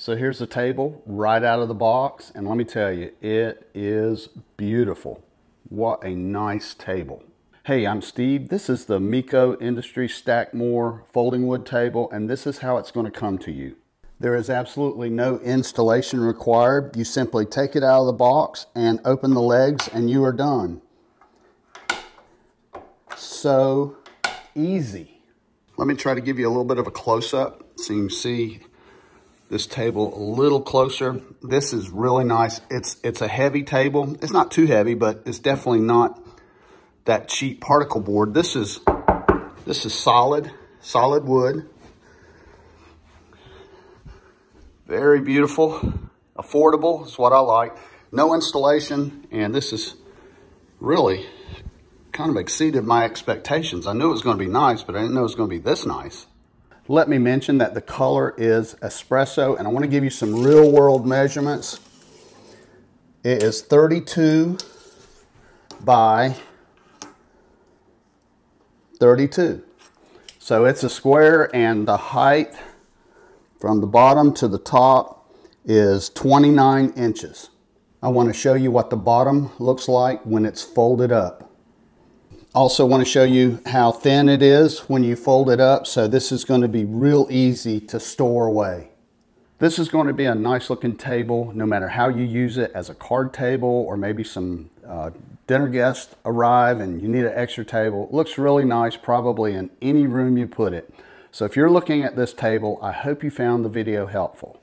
So here's the table right out of the box, and let me tell you, it is beautiful. What a nice table. Hey, I'm Steve. This is the MECO Industry Stackmore folding wood table, and this is how it's going to come to you. There is absolutely no installation required. You simply take it out of the box and open the legs and you are done. So easy. Let me try to give you a little bit of a close-up so you can see this table a little closer. This is really nice. It's a heavy table. It's not too heavy, but it's definitely not that cheap particle board. This is solid wood. Very beautiful, affordable is what I like. No installation, and this is really kind of exceeded my expectations. I knew it was going to be nice, but I didn't know it was going to be this nice. Let me mention that the color is espresso, and I want to give you some real world measurements. It is 32 by 32. So it's a square, and the height from the bottom to the top is 29 inches. I want to show you what the bottom looks like when it's folded up. Also want to show you how thin it is when you fold it up, so this is going to be real easy to store away. This is going to be a nice looking table no matter how you use it, as a card table, or maybe some dinner guests arrive and you need an extra table. It looks really nice probably in any room you put it. So if you're looking at this table, I hope you found the video helpful.